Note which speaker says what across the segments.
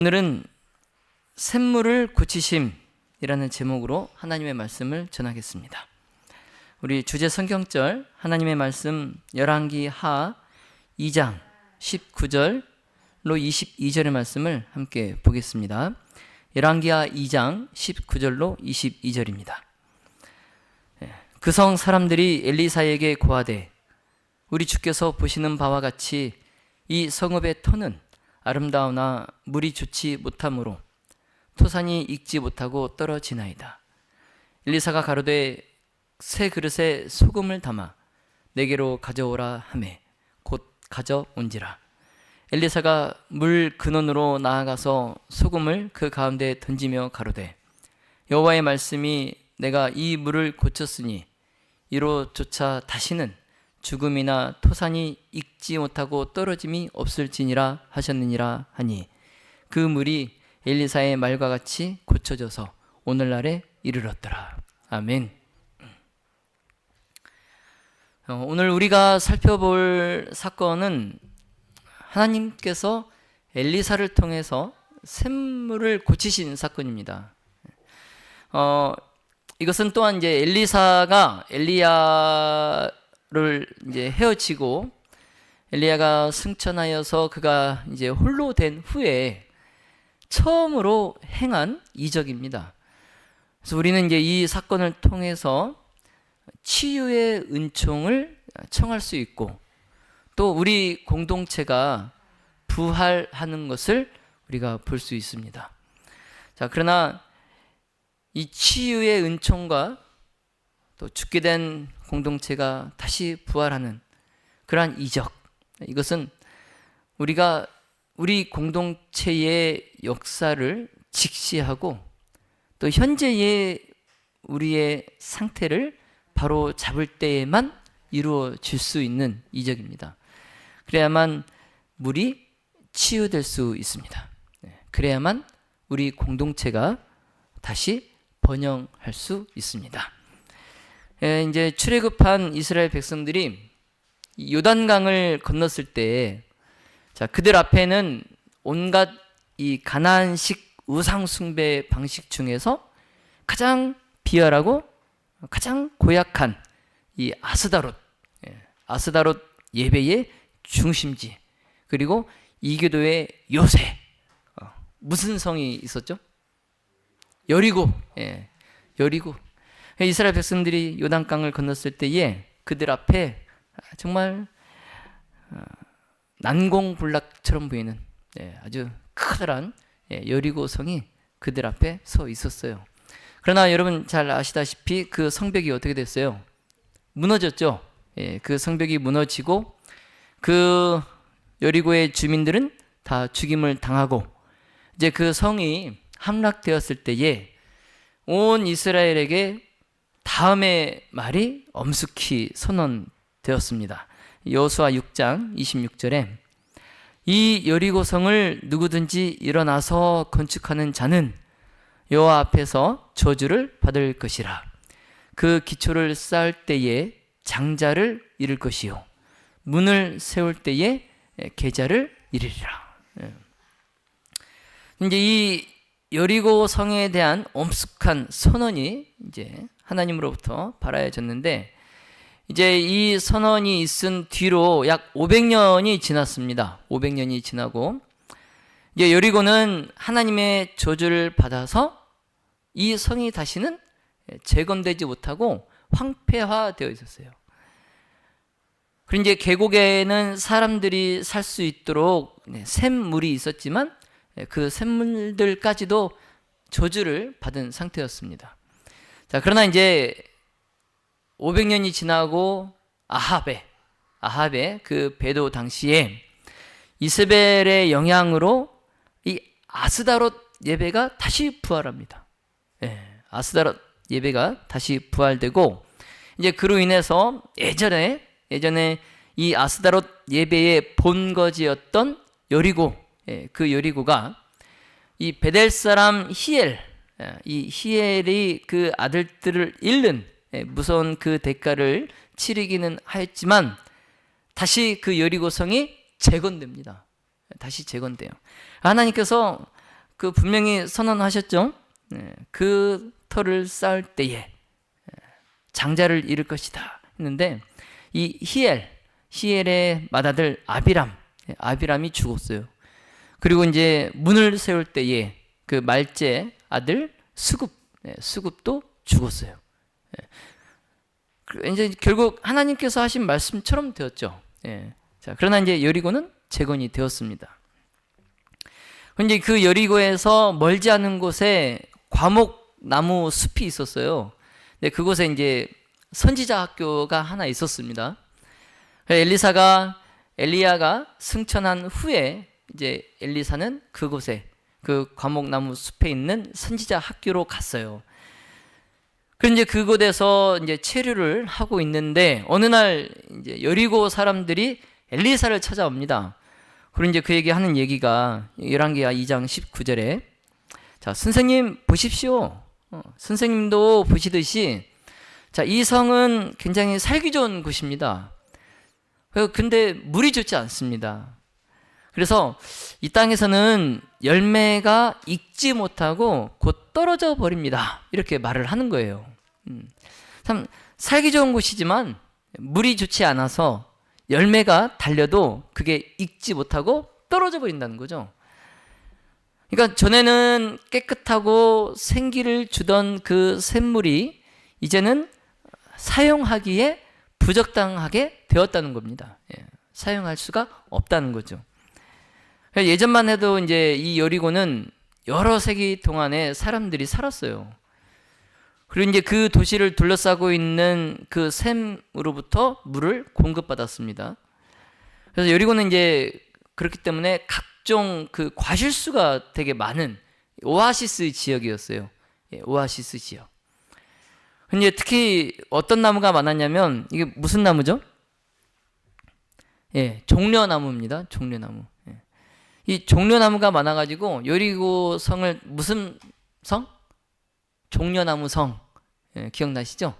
Speaker 1: 오늘은 샘물을 고치심이라는 제목으로 하나님의 말씀을 전하겠습니다. 우리 주제 성경절 하나님의 말씀 열왕기 하 2장 19절로 22절의 말씀을 함께 보겠습니다. 열왕기 하 2장 19절로 22절입니다. 그 성 사람들이 엘리사에게 고하되 우리 주께서 보시는 바와 같이 이 성읍의 터는 아름다우나 물이 좋지 못하므로 토산이 익지 못하고 떨어지나이다. 엘리사가 가로되 새 그릇에 소금을 담아 내게로 가져오라 하매 곧 가져온지라. 엘리사가 물 근원으로 나아가서 소금을 그 가운데 던지며 가로되 여호와의 말씀이 내가 이 물을 고쳤으니 이로조차 다시는 죽음이나 토산이 익지 못하고 떨어짐이 없을지니라 하셨느니라 하니 그 물이 엘리사의 말과 같이 고쳐져서 오늘날에 이르렀더라. 아멘. 오늘 우리가 살펴볼 사건은 하나님께서 엘리사를 통해서 샘물을 고치신 사건입니다. 이것은 또한 이제 엘리사가 엘리야를 이제 헤어지고 엘리야가 승천하여서 그가 이제 홀로 된 후에 처음으로 행한 이적입니다. 그래서 우리는 이제 이 사건을 통해서 치유의 은총을 청할 수 있고 또 우리 공동체가 부활하는 것을 우리가 볼 수 있습니다. 자, 그러나 이 치유의 은총과 또 죽게 된 공동체가 다시 부활하는 그러한 이적, 이것은 우리가 우리 공동체의 역사를 직시하고 또 현재의 우리의 상태를 바로 잡을 때에만 이루어질 수 있는 이적입니다. 그래야만 물이 치유될 수 있습니다. 그래야만 우리 공동체가 다시 번영할 수 있습니다. 이제 출애굽한 이스라엘 백성들이 요단강을 건넜을 때, 자, 그들 앞에는 온갖 이 가나안식 우상 숭배 방식 중에서 가장 비열하고 가장 고약한 이 아스다롯 예배의 중심지, 그리고 이교도의 요새, 무슨 성이 있었죠? 여리고. 여리고. 이스라엘 백성들이 요단강을 건넜을 때에 그들 앞에 정말 난공불락처럼 보이는 아주 커다란 여리고 성이 그들 앞에 서 있었어요. 그러나 여러분 잘 아시다시피 그 성벽이 어떻게 됐어요? 무너졌죠. 그 성벽이 무너지고 그 여리고의 주민들은 다 죽임을 당하고 이제 그 성이 함락되었을 때에 온 이스라엘에게 다음의 말이 엄숙히 선언되었습니다. 여호수아 6장 26절에 이 여리고성을 누구든지 일어나서 건축하는 자는 여호와 앞에서 저주를 받을 것이라. 그 기초를 쌓을 때에 장자를 잃을 것이요 문을 세울 때에 계자를 잃으리라. 이제 이 여리고 성에 대한 엄숙한 선언이 이제 하나님으로부터 발하여졌는데, 이제 이 선언이 있은 뒤로 약 500년이 지났습니다. 500년이 지나고 이제 여리고는 하나님의 저주를 받아서 이 성이 다시는 재건되지 못하고 황폐화되어 있었어요. 그리고 이제 계곡에는 사람들이 살 수 있도록 샘물이 있었지만 그 샘물들까지도 저주를 받은 상태였습니다. 자, 그러나 이제 500년이 지나고 아합의 그 배도 당시에 이세벨의 영향으로 이 아스다롯 예배가 다시 부활합니다. 아스다롯 예배가 다시 부활되고 이제 그로 인해서 예전에 이 아스다롯 예배의 본거지였던 여리고, 그 여리고가 이 베델 사람 이 히엘이 그 아들들을 잃는 무서운 그 대가를 치르기는 하였지만 다시 그 여리고성이 재건됩니다. 다시 재건돼요. 하나님께서 그 분명히 선언하셨죠. 그 터를 쌓을 때에 장자를 이룰 것이다 했는데, 이 히엘의 맏아들 아비람이 죽었어요. 그리고 이제 문을 세울 때에 그 말제 아들 수굽도 죽었어요. 이제 결국 하나님께서 하신 말씀처럼 되었죠. 자, 그러나 이제 여리고는 재건이 되었습니다. 근데 그 여리고에서 멀지 않은 곳에 과목나무 숲이 있었어요. 근데 그곳에 이제 선지자 학교가 하나 있었습니다. 엘리야가 승천한 후에 이제 엘리사는 그곳에 그 과목나무 숲에 있는 선지자 학교로 갔어요. 그런데 그곳에서 이제 체류를 하고 있는데 어느 날 이제 여리고 사람들이 엘리사를 찾아옵니다. 그리고 이제 그에게 하는 얘기가 열왕기하 2장 19절에, 자, 선생님 보십시오. 선생님도 보시듯이, 자, 이 성은 굉장히 살기 좋은 곳입니다. 근데 물이 좋지 않습니다. 그래서 이 땅에서는 열매가 익지 못하고 곧 떨어져 버립니다. 이렇게 말을 하는 거예요. 참 살기 좋은 곳이지만 물이 좋지 않아서 열매가 달려도 그게 익지 못하고 떨어져 버린다는 거죠. 그러니까 전에는 깨끗하고 생기를 주던 그 샘물이 이제는 사용하기에 부적당하게 되었다는 겁니다. 사용할 수가 없다는 거죠. 예전만 해도 이제 이 여리고는 여러 세기 동안에 사람들이 살았어요. 그리고 이제 그 도시를 둘러싸고 있는 그 샘으로부터 물을 공급받았습니다. 그래서 여리고는 이제 그렇기 때문에 각종 그 과실수가 되게 많은 오아시스 지역이었어요. 오아시스 지역. 근데 특히 어떤 나무가 많았냐면, 이게 무슨 나무죠? 종려나무입니다. 종려나무. 이 종려나무가 많아가지고 여리고 성을 무슨 성? 종려나무 성. 기억나시죠?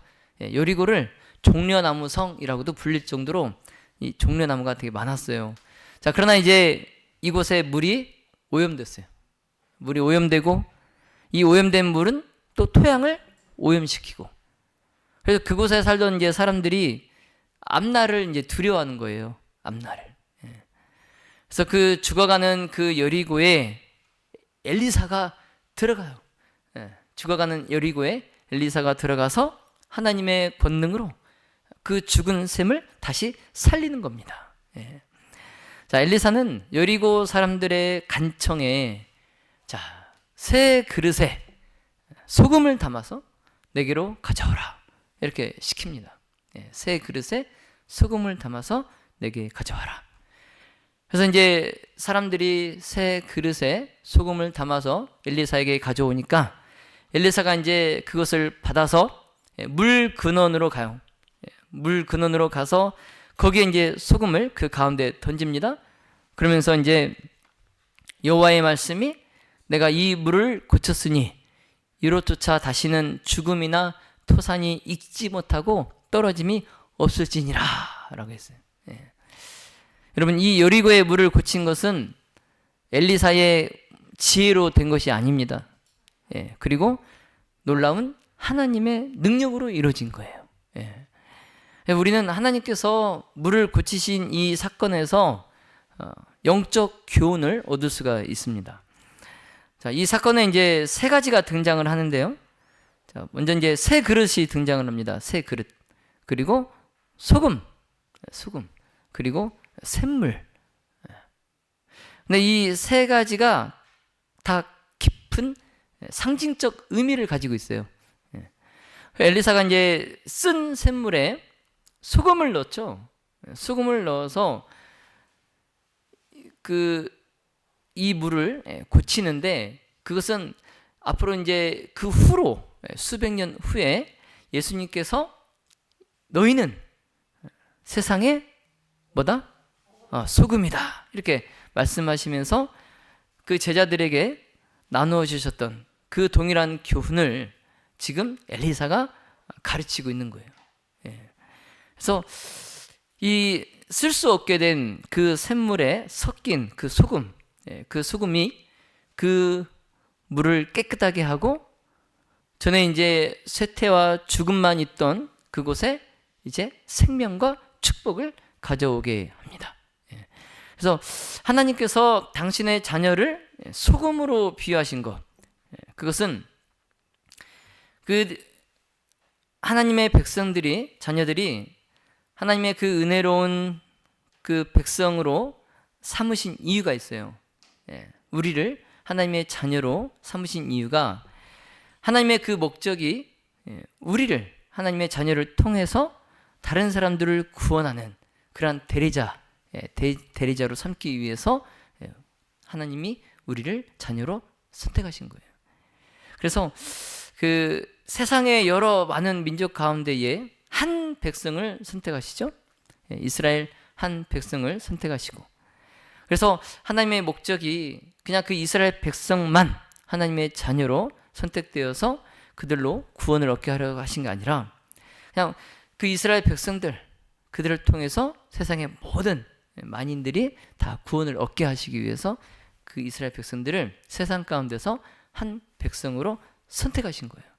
Speaker 1: 여리고를 종려나무 성이라고도 불릴 정도로 이 종려나무가 되게 많았어요. 자, 그러나 이제 이곳에 물이 오염됐어요. 물이 오염되고, 이 오염된 물은 또 토양을 오염시키고, 그래서 그곳에 살던 이제 사람들이 앞날을 이제 두려워하는 거예요. 앞날을. 그래서 그 죽어가는 그 여리고에 엘리사가 들어가요. 죽어가는 여리고에 엘리사가 들어가서 하나님의 권능으로 그 죽은 샘을 다시 살리는 겁니다. 자, 엘리사는 여리고 사람들의 간청에, 자, 새 그릇에 소금을 담아서 내게로 가져오라, 이렇게 시킵니다. 새 그릇에 소금을 담아서 내게 가져와라. 그래서 이제 사람들이 새 그릇에 소금을 담아서 엘리사에게 가져오니까 엘리사가 이제 그것을 받아서 물 근원으로 가요. 물 근원으로 가서 거기에 이제 소금을 그 가운데 던집니다. 그러면서 이제 여호와의 말씀이, 내가 이 물을 고쳤으니 이로조차 다시는 죽음이나 토산이 익지 못하고 떨어짐이 없을지니라 라고 했어요. 여러분, 이 여리고의 물을 고친 것은 엘리사의 지혜로 된 것이 아닙니다. 그리고 놀라운 하나님의 능력으로 이루어진 거예요. 우리는 하나님께서 물을 고치신 이 사건에서 영적 교훈을 얻을 수가 있습니다. 자, 이 사건에 이제 세 가지가 등장을 하는데요. 자, 먼저 이제 새 그릇이 등장을 합니다. 새 그릇. 그리고 소금, 그리고 샘물. 근데 이 세 가지가 다 깊은 상징적 의미를 가지고 있어요. 엘리사가 이제 쓴 샘물에 소금을 넣었죠. 소금을 넣어서 이 물을 고치는데, 그것은 앞으로 이제 그 후로 수백 년 후에 예수님께서 너희는 세상에 뭐다? 소금이다, 이렇게 말씀하시면서 그 제자들에게 나누어 주셨던 그 동일한 교훈을 지금 엘리사가 가르치고 있는 거예요. 그래서 이 쓸 수 없게 된 그 샘물에 섞인 그 소금, 그 소금이 그 물을 깨끗하게 하고 전에 이제 쇠퇴와 죽음만 있던 그곳에 이제 생명과 축복을 가져오게 합니다. 그래서 하나님께서 당신의 자녀를 소금으로 비유하신 것, 그것은 그 하나님의 백성들이, 자녀들이 하나님의 그 은혜로운 그 백성으로 삼으신 이유가 있어요. 우리를 하나님의 자녀로 삼으신 이유가, 하나님의 그 목적이 우리를, 하나님의 자녀를 통해서 다른 사람들을 구원하는 그러한 대리자로 삼기 위해서 하나님이 우리를 자녀로 선택하신 거예요. 그래서 그 세상의 여러 많은 민족 가운데에 한 백성을 선택하시죠. 이스라엘 한 백성을 선택하시고, 그래서 하나님의 목적이 그냥 그 이스라엘 백성만 하나님의 자녀로 선택되어서 그들로 구원을 얻게 하려고 하신 게 아니라, 그냥 그 이스라엘 백성들, 그들을 통해서 세상의 모든 만인들이 다 구원을 얻게 하시기 위해서 그 이스라엘 백성들을 세상 가운데서 한 백성으로 선택하신 거예요.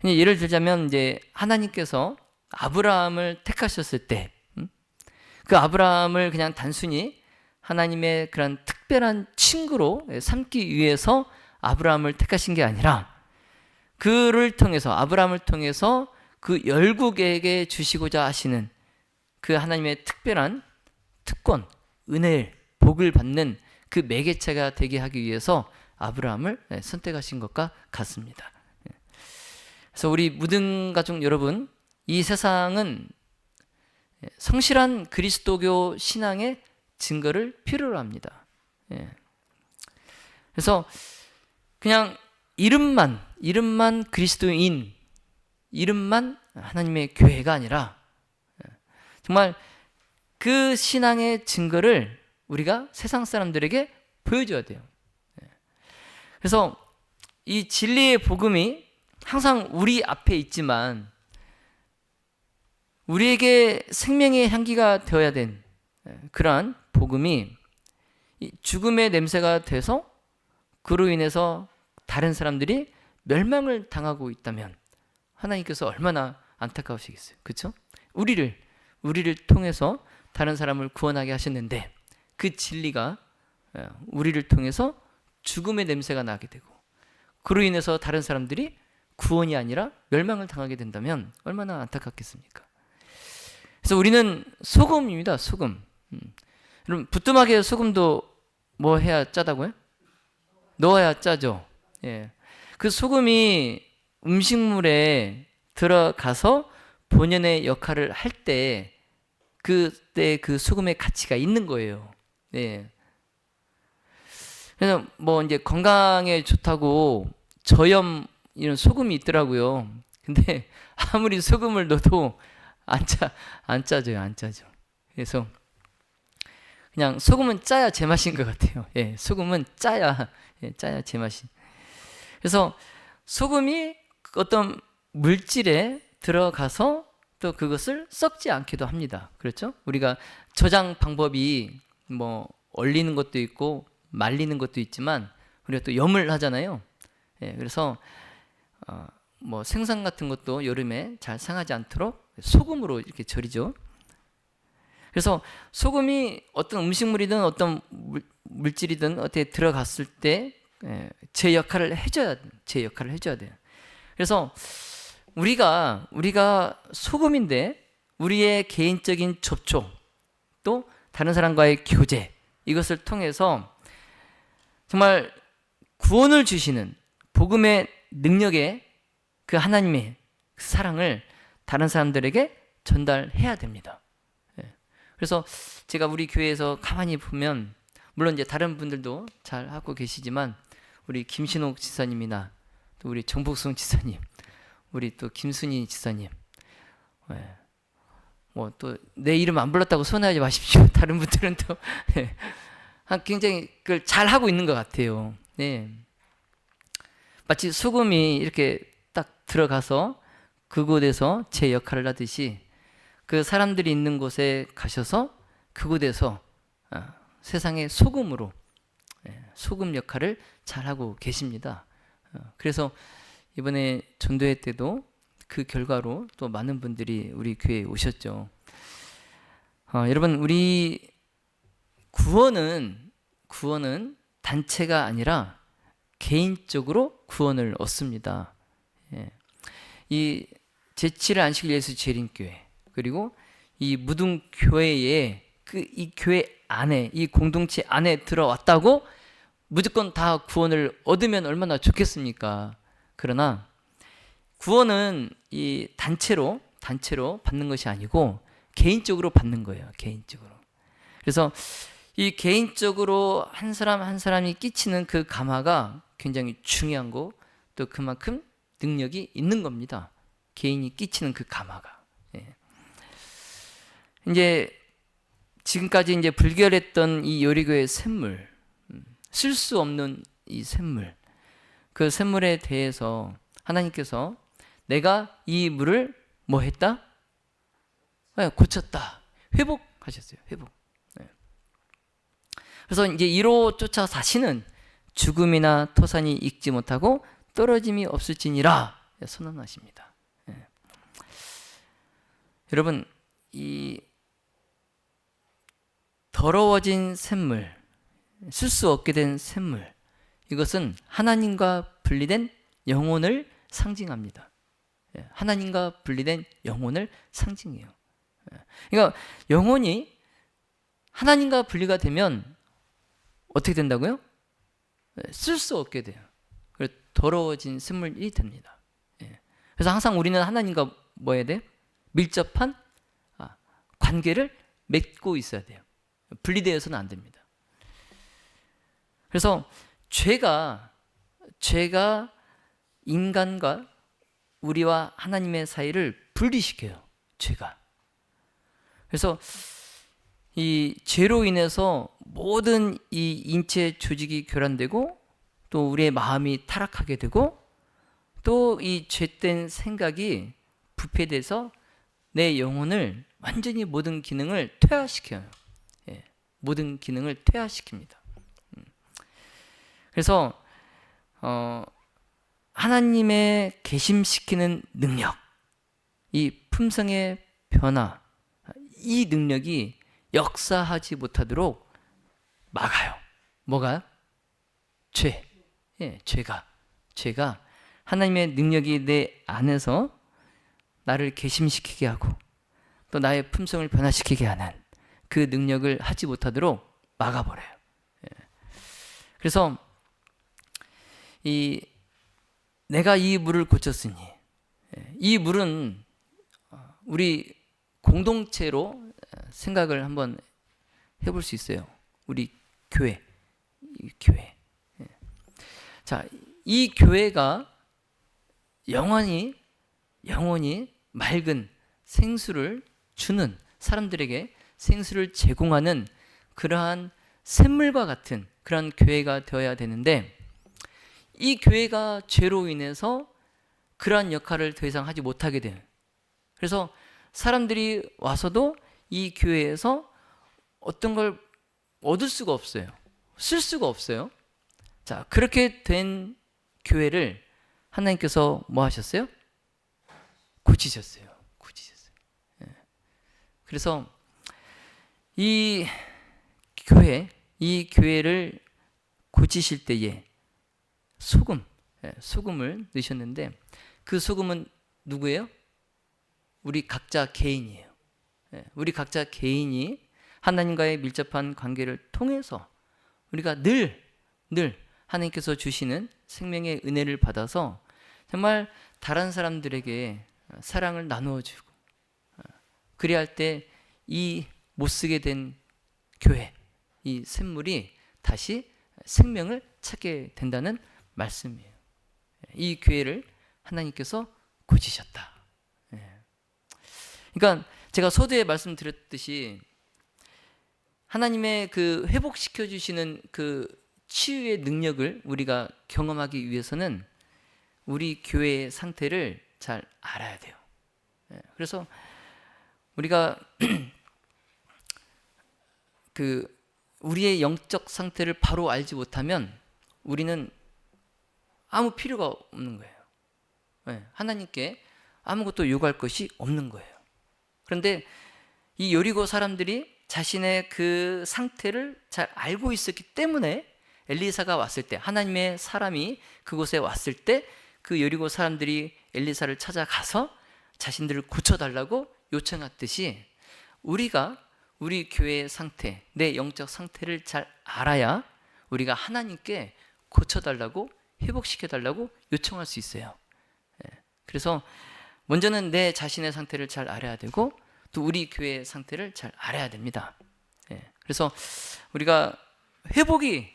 Speaker 1: 예를 들자면 이제 하나님께서 아브라함을 택하셨을 때, 그 아브라함을 그냥 단순히 하나님의 그런 특별한 친구로 삼기 위해서 아브라함을 택하신 게 아니라, 그를 통해서, 아브라함을 통해서 그 열국에게 주시고자 하시는 그 하나님의 특별한 특권, 은혜, 복을 받는 그 매개체가 되게 하기 위해서 아브라함을 선택하신 것과 같습니다. 그래서 우리 무등 가족 여러분, 이 세상은 성실한 그리스도교 신앙의 증거를 필요로 합니다. 그래서 그냥 이름만 그리스도인, 이름만 하나님의 교회가 아니라 정말 그 신앙의 증거를 우리가 세상 사람들에게 보여줘야 돼요. 그래서 이 진리의 복음이 항상 우리 앞에 있지만 우리에게 생명의 향기가 되어야 된 그러한 복음이 죽음의 냄새가 돼서 그로 인해서 다른 사람들이 멸망을 당하고 있다면 하나님께서 얼마나 안타까우시겠어요. 그렇죠? 우리를 통해서 다른 사람을 구원하게 하셨는데, 그 진리가 우리를 통해서 죽음의 냄새가 나게 되고 그로 인해서 다른 사람들이 구원이 아니라 멸망을 당하게 된다면 얼마나 안타깝겠습니까? 그래서 우리는 소금입니다. 소금. 여러분, 부뚜막에 소금도 뭐 해야 짜다고요? 넣어야 짜죠. 그 소금이 음식물에 들어가서 본연의 역할을 할 때 그때 그 소금의 가치가 있는 거예요. 그래서 뭐 이제 건강에 좋다고 저염 이런 소금이 있더라고요. 근데 아무리 소금을 넣어도 안 짜져요. 안 짜죠. 그래서 그냥 소금은 짜야 제맛인 것 같아요. 소금은 짜야 제맛이. 그래서 소금이 어떤 물질에 들어가서 또 그것을 썩지 않기도 합니다. 그렇죠? 우리가 저장 방법이 뭐 얼리는 것도 있고 말리는 것도 있지만 우리가 또 염을 하잖아요. 그래서 뭐 생선 같은 것도 여름에 잘 상하지 않도록 소금으로 이렇게 절이죠. 그래서 소금이 어떤 음식물이든 어떤 물질이든 어떻게 들어갔을 때 제 역할을 해줘야 돼요. 그래서 우리가 소금인데 우리의 개인적인 접촉, 또 다른 사람과의 교제, 이것을 통해서 정말 구원을 주시는 복음의 능력의 그 하나님의 그 사랑을 다른 사람들에게 전달해야 됩니다. 그래서 제가 우리 교회에서 가만히 보면, 물론 이제 다른 분들도 잘 하고 계시지만 우리 김신옥 지사님이나 또 우리 정복성 지사님, 우리 또 김순희 지사님, 뭐 또 내 이름 안 불렀다고 손해하지 마십시오. 다른 분들은 또 굉장히 그걸 잘 하고 있는 것 같아요. 마치 소금이 이렇게 딱 들어가서 그곳에서 제 역할을 하듯이 그 사람들이 있는 곳에 가셔서 그곳에서 세상의 소금으로 소금 역할을 잘 하고 계십니다. 그래서 이번에 전도회 때도 그 결과로 또 많은 분들이 우리 교회에 오셨죠. 여러분, 우리 구원은 단체가 아니라 개인적으로 구원을 얻습니다. 이 제7일 안식일 예수 재림교회, 그리고 이 무등교회에 이 교회 안에, 이 공동체 안에 들어왔다고 무조건 다 구원을 얻으면 얼마나 좋겠습니까? 그러나 구원은 이 단체로 받는 것이 아니고 개인적으로 받는 거예요. 개인적으로. 그래서 이 개인적으로 한 사람 한 사람이 끼치는 그 감화가 굉장히 중요한 거, 또 그만큼 능력이 있는 겁니다. 개인이 끼치는 그 감화가. 이제 지금까지 이제 불결했던 이 요리교의 샘물, 쓸 수 없는 이 샘물, 그 샘물에 대해서 하나님께서 내가 이 물을 뭐 했다? 고쳤다. 회복하셨어요. 회복. 그래서 이제 이로 쫓아 다시는 죽음이나 토산이 익지 못하고 떨어짐이 없을지니라 선언하십니다. 여러분, 이 더러워진 샘물, 쓸 수 없게 된 샘물, 이것은 하나님과 분리된 영혼을 상징합니다. 하나님과 분리된 영혼을 상징해요. 그러니까 영혼이 하나님과 분리가 되면 어떻게 된다고요? 쓸 수 없게 돼요. 그래서 더러워진 샘물이 됩니다. 그래서 항상 우리는 하나님과 뭐 해야 돼요? 밀접한 관계를 맺고 있어야 돼요. 분리되어서는 안 됩니다. 그래서 죄가 인간과 우리와 하나님의 사이를 분리시켜요. 죄가. 그래서 이 죄로 인해서 모든 이 인체 조직이 교란되고, 또 우리의 마음이 타락하게 되고, 또 이 죄된 생각이 부패돼서 내 영혼을 완전히 모든 기능을 퇴화시켜요. 모든 기능을 퇴화시킵니다. 그래서 하나님의 계심시키는 능력, 이 품성의 변화, 이 능력이 역사하지 못하도록 막아요. 뭐가? 죄가 하나님의 능력이 내 안에서 나를 계심시키게 하고, 또 나의 품성을 변화시키게 하는 그 능력을 하지 못하도록 막아버려요. 그래서 내가 이 물을 고쳤으니, 이 물은 우리 공동체로 생각을 한번 해볼 수 있어요. 우리 교회. 자, 이 교회가 영원히 맑은 생수를 주는, 사람들에게 생수를 제공하는 그러한 샘물과 같은 그러한 교회가 되어야 되는데, 이 교회가 죄로 인해서 그러한 역할을 더 이상 하지 못하게 돼요. 그래서 사람들이 와서도 이 교회에서 어떤 걸 얻을 수가 없어요. 쓸 수가 없어요. 자, 그렇게 된 교회를 하나님께서 뭐 하셨어요? 고치셨어요. 그래서 이 교회를 고치실 때에 소금을 넣으셨는데, 그 소금은 누구예요? 우리 각자 개인이에요. 우리 각자 개인이 하나님과의 밀접한 관계를 통해서 우리가 늘 하나님께서 주시는 생명의 은혜를 받아서 정말 다른 사람들에게 사랑을 나누어 주고, 그래야 할 때 이 못 쓰게 된 교회, 이 샘물이 다시 생명을 찾게 된다는 말씀이에요. 이 교회를 하나님께서 고치셨다. 그러니까 제가 서두에 말씀드렸듯이 하나님의 그 회복시켜 주시는 그 치유의 능력을 우리가 경험하기 위해서는 우리 교회의 상태를 잘 알아야 돼요. 그래서 우리가 우리의 영적 상태를 바로 알지 못하면 우리는 아무 필요가 없는 거예요. 네, 하나님께 아무것도 요구할 것이 없는 거예요. 그런데 이 여리고 사람들이 자신의 그 상태를 잘 알고 있었기 때문에 엘리사가 왔을 때, 하나님의 사람이 그곳에 왔을 때 그 여리고 사람들이 엘리사를 찾아가서 자신들을 고쳐달라고 요청했듯이, 우리가 우리 교회의 상태, 내 영적 상태를 잘 알아야 우리가 하나님께 고쳐달라고, 회복시켜달라고 요청할 수 있어요. 그래서 먼저는 내 자신의 상태를 잘 알아야 되고, 또 우리 교회의 상태를 잘 알아야 됩니다. 그래서 우리가 회복이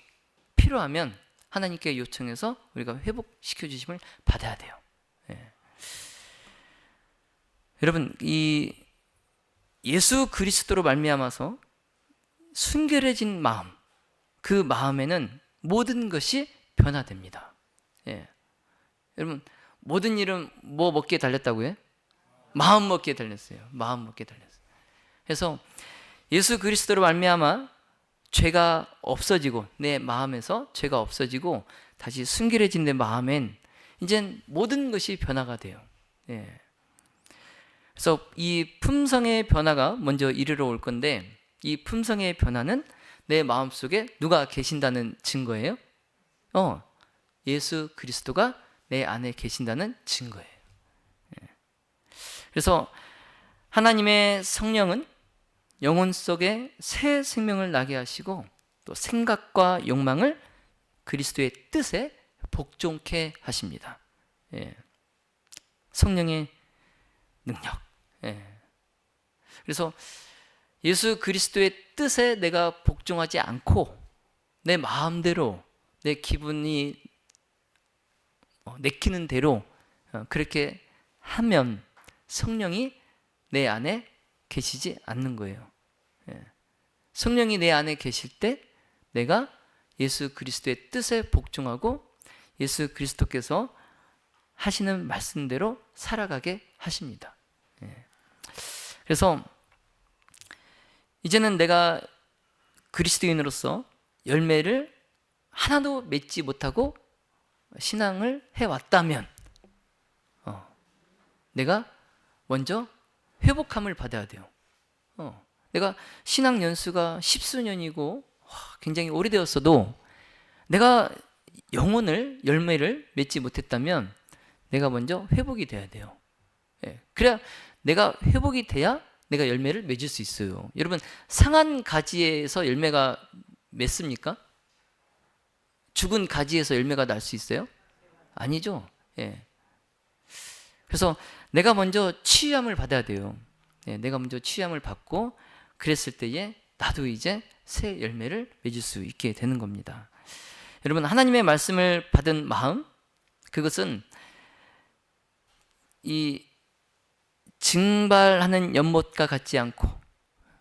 Speaker 1: 필요하면 하나님께 요청해서 우리가 회복시켜 주심을 받아야 돼요. 여러분, 이 예수 그리스도로 말미암아서 순결해진 마음, 그 마음에는 모든 것이 변화됩니다. 여러분, 모든 일은 뭐 먹기에 달렸다고요? 마음 먹기에 달렸어요. 마음 먹기에 달렸어요. 그래서 예수 그리스도로 말미암아 죄가 없어지고, 내 마음에서 죄가 없어지고 다시 순결해진 내 마음엔 이젠 모든 것이 변화가 돼요. 그래서 이 품성의 변화가 먼저 이르러 올 건데, 이 품성의 변화는 내 마음속에 누가 계신다는 증거예요? 예수 그리스도가 내 안에 계신다는 증거예요. 그래서 하나님의 성령은 영혼 속에 새 생명을 나게 하시고, 또 생각과 욕망을 그리스도의 뜻에 복종케 하십니다. 성령의 능력. 그래서 예수 그리스도의 뜻에 내가 복종하지 않고 내 마음대로, 내 기분이 내키는 대로 그렇게 하면 성령이 내 안에 계시지 않는 거예요. 성령이 내 안에 계실 때 내가 예수 그리스도의 뜻에 복종하고 예수 그리스도께서 하시는 말씀대로 살아가게 하십니다. 그래서 이제는 내가 그리스도인으로서 열매를 하나도 맺지 못하고 신앙을 해왔다면 내가 먼저 회복함을 받아야 돼요. 내가 신앙 연수가 십수년이고 굉장히 오래되었어도 내가 영혼을, 열매를 맺지 못했다면 내가 먼저 회복이 돼야 돼요. 그래야 내가 회복이 돼야 내가 열매를 맺을 수 있어요. 여러분, 상한 가지에서 열매가 맺습니까? 죽은 가지에서 열매가 날 수 있어요? 아니죠. 그래서 내가 먼저 치유함을 받아야 돼요. 내가 먼저 치유함을 받고 그랬을 때에 나도 이제 새 열매를 맺을 수 있게 되는 겁니다. 여러분, 하나님의 말씀을 받은 마음, 그것은 이 증발하는 연못과 같지 않고,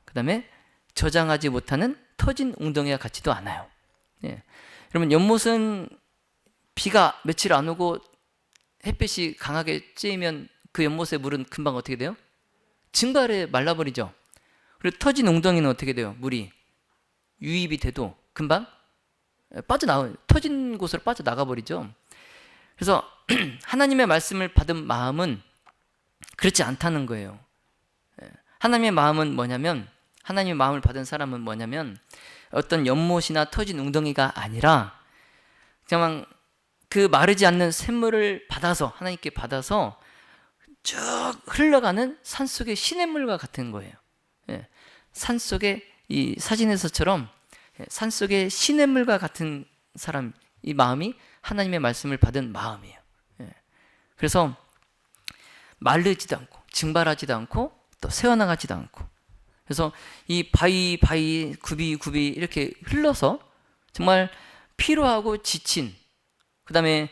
Speaker 1: 그 다음에 저장하지 못하는 터진 웅덩이와 같지도 않아요. 여러분, 연못은 비가 며칠 안 오고 햇빛이 강하게 쬐면 그 연못의 물은 금방 어떻게 돼요? 증발해 말라버리죠. 그리고 터진 웅덩이는 어떻게 돼요? 물이 유입이 돼도 금방 빠져나와요. 터진 곳으로 빠져나가버리죠. 그래서 하나님의 말씀을 받은 마음은 그렇지 않다는 거예요. 하나님의 마음은 뭐냐면, 하나님의 마음을 받은 사람은 뭐냐면 어떤 연못이나 터진 웅덩이가 아니라 그냥 그 마르지 않는 샘물을 받아서, 하나님께 받아서 쭉 흘러가는 산속의 시냇물과 같은 거예요. 산속의, 이 사진에서처럼 산속의 시냇물과 같은 사람, 이 마음이 하나님의 말씀을 받은 마음이에요. 그래서 마르지도 않고 증발하지도 않고 또 새어나가지도 않고, 그래서 이 바위 굽이 이렇게 흘러서 정말 피로하고 지친, 그 다음에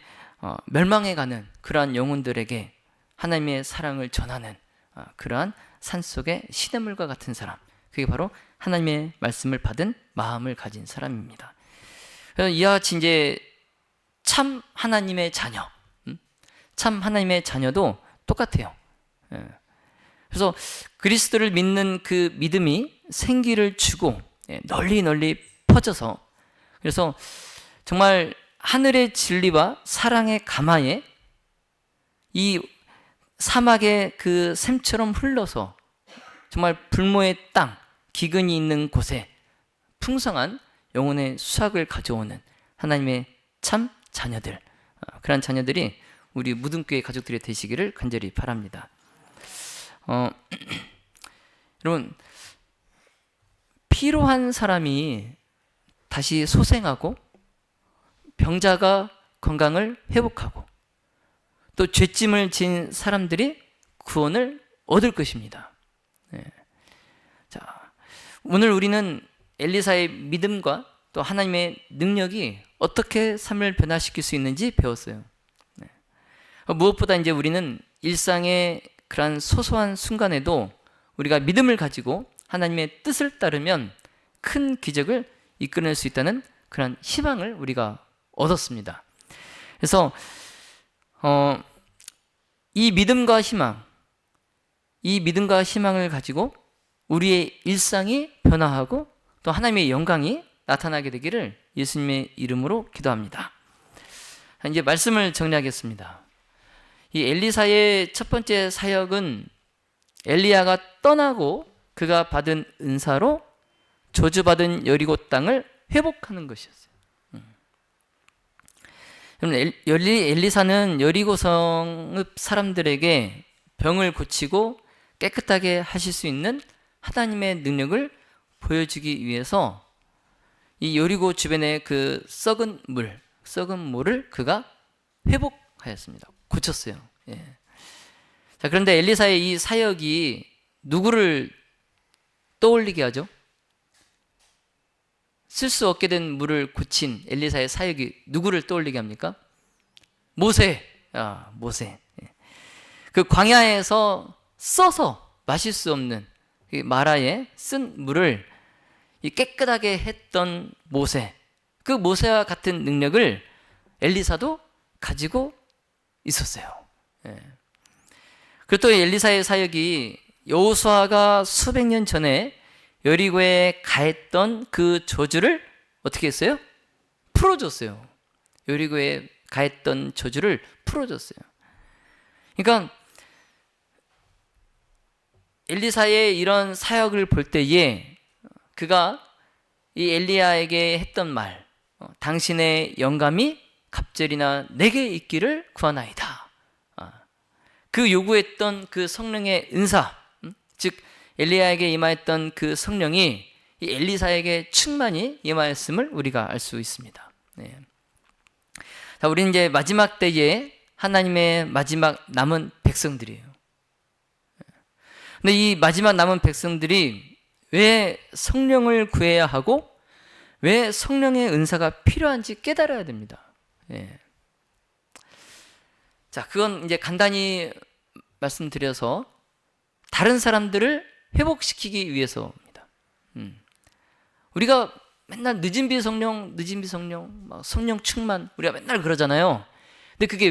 Speaker 1: 멸망해가는 그러한 영혼들에게 하나님의 사랑을 전하는 그러한 산속의 시냇물과 같은 사람, 그게 바로 하나님의 말씀을 받은 마음을 가진 사람입니다. 그래서 이와 같이 이제 참 하나님의 자녀, 참 하나님의 자녀도 똑같아요. 그래서 그리스도를 믿는 그 믿음이 생기를 주고 널리 퍼져서, 그래서 정말 하늘의 진리와 사랑의 가마에 이 사막의 그 샘처럼 흘러서 정말 불모의 땅, 기근이 있는 곳에 풍성한 영혼의 수확을 가져오는 하나님의 참 자녀들, 그런 자녀들이 우리 무등교회 가족들이 되시기를 간절히 바랍니다. 여러분, 피로한 사람이 다시 소생하고 병자가 건강을 회복하고 또 죄짐을 진 사람들이 구원을 얻을 것입니다. 자, 오늘 우리는 엘리사의 믿음과 또 하나님의 능력이 어떻게 삶을 변화시킬 수 있는지 배웠어요. 무엇보다 이제 우리는 일상의 그러한 소소한 순간에도 우리가 믿음을 가지고 하나님의 뜻을 따르면 큰 기적을 이끌어낼 수 있다는 그런 희망을 우리가 얻었습니다. 그래서 이 믿음과 희망을 가지고 우리의 일상이 변화하고 또 하나님의 영광이 나타나게 되기를 예수님의 이름으로 기도합니다. 이제 말씀을 정리하겠습니다. 이 엘리사의 첫 번째 사역은 엘리야가 떠나고 그가 받은 은사로 저주받은 여리고 땅을 회복하는 것이었어요. 엘리사는 여리고성 사람들에게 병을 고치고 깨끗하게 하실 수 있는 하나님의 능력을 보여주기 위해서 이 여리고 주변의 그 썩은 물을 그가 회복하였습니다. 고쳤어요. 예. 자, 그런데 엘리사의 이 사역이 누구를 떠올리게 하죠? 쓸 수 없게 된 물을 고친 엘리사의 사역이 누구를 떠올리게 합니까? 모세. 그 광야에서 써서 마실 수 없는 마라에 쓴 물을 깨끗하게 했던 모세, 그 모세와 같은 능력을 엘리사도 가지고 있었어요. 그리고 또 엘리사의 사역이 여호수아가 수백 년 전에 여리고에 가했던 그 저주를 어떻게 했어요? 풀어줬어요. 여리고에 가했던 저주를 풀어줬어요. 그러니까 엘리사의 이런 사역을 볼 때에 그가 이 엘리야에게 했던 말, 당신의 영감이 갑절이나 내게 있기를 구하나이다. 그 요구했던 그 성령의 은사, 즉 엘리야에게 임하였던 그 성령이 이 엘리사에게 충만히 임하였음을 우리가 알 수 있습니다. 네. 자, 우리는 이제 마지막 때에 하나님의 마지막 남은 백성들이에요. 근데 이 마지막 남은 백성들이 왜 성령을 구해야 하고 왜 성령의 은사가 필요한지 깨달아야 됩니다. 예. 자, 그건 이제 간단히 말씀드려서 다른 사람들을 회복시키기 위해서입니다. 우리가 맨날 늦은 비 성령, 막 성령 충만, 우리가 맨날 그러잖아요. 근데 그게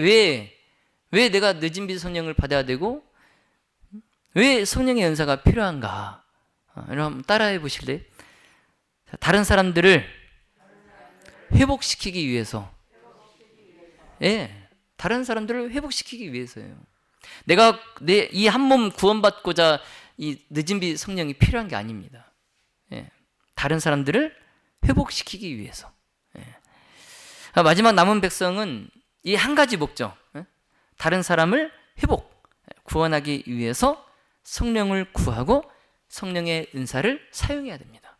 Speaker 1: 왜 내가 늦은 비 성령을 받아야 되고 왜 성령의 은사가 필요한가? 여러분 따라해 보실래요? 다른 사람들을 회복시키기 위해서. 예, 다른 사람들을 회복시키기 위해서예요. 내가 이 한 몸 구원받고자 이 늦은 비 성령이 필요한 게 아닙니다. 예, 다른 사람들을 회복시키기 위해서. 예. 마지막 남은 백성은 이 한 가지 목적, 다른 사람을 구원하기 위해서 성령을 구하고 성령의 은사를 사용해야 됩니다.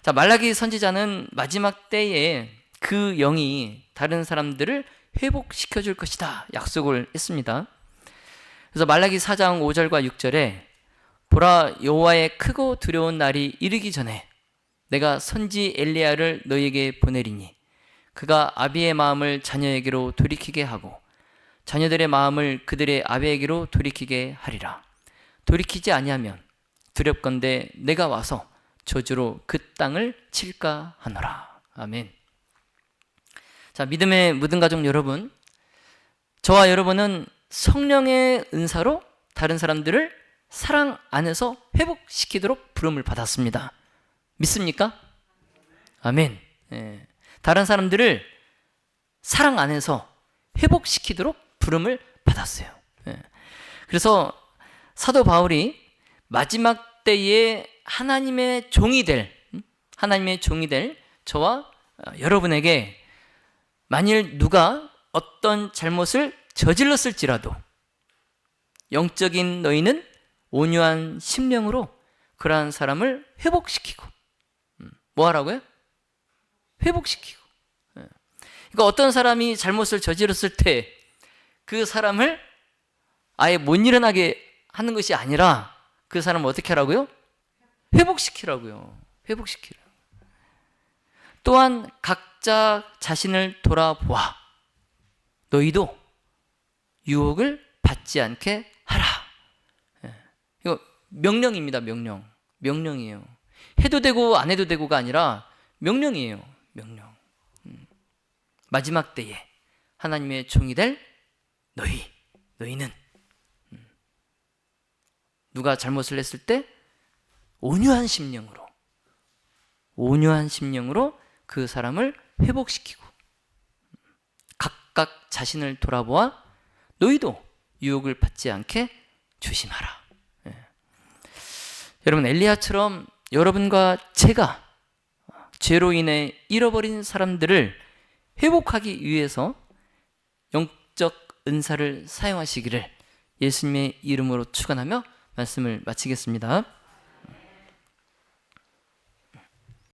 Speaker 1: 자, 말라기 선지자는 마지막 때에 그 영이 다른 사람들을 회복시켜 줄 것이다 약속을 했습니다. 그래서 말라기 4장 5절과 6절에 보라, 여호와의 크고 두려운 날이 이르기 전에 내가 선지 엘리야를 너희에게 보내리니 그가 아비의 마음을 자녀에게로 돌이키게 하고 자녀들의 마음을 그들의 아비에게로 돌이키게 하리라. 돌이키지 아니하면 두렵건대 내가 와서 저주로 그 땅을 칠까 하노라. 아멘. 자, 믿음의 모든 가족 여러분, 저와 여러분은 성령의 은사로 다른 사람들을 사랑 안에서 회복시키도록 부름을 받았습니다. 믿습니까? 아멘. 예. 다른 사람들을 사랑 안에서 회복시키도록 부름을 받았어요. 예. 그래서 사도 바울이 마지막 때에 하나님의 종이 될 저와 여러분에게 만일 누가 어떤 잘못을 저질렀을지라도 영적인 너희는 온유한 심령으로 그러한 사람을 회복시키고 뭐 하라고요? 회복시키고. 그러니까 어떤 사람이 잘못을 저질렀을 때 그 사람을 아예 못 일어나게 하는 것이 아니라 그 사람을 어떻게 하라고요? 회복시키라고요. 회복시키라. 또한 각자 자신을 돌아보아 너희도 유혹을 받지 않게 하라. 이거 명령입니다. 명령이에요. 해도 되고 안 해도 되고가 아니라 명령이에요. 명령. 마지막 때에 하나님의 종이 될 너희는 누가 잘못을 했을 때 온유한 심령으로 그 사람을 회복시키고 각각 자신을 돌아보아 너희도 유혹을 받지 않게 조심하라. 여러분, 엘리야처럼 여러분과 제가 죄로 인해 잃어버린 사람들을 회복하기 위해서 영적 은사를 사용하시기를 예수님의 이름으로 축원하며 말씀을 마치겠습니다.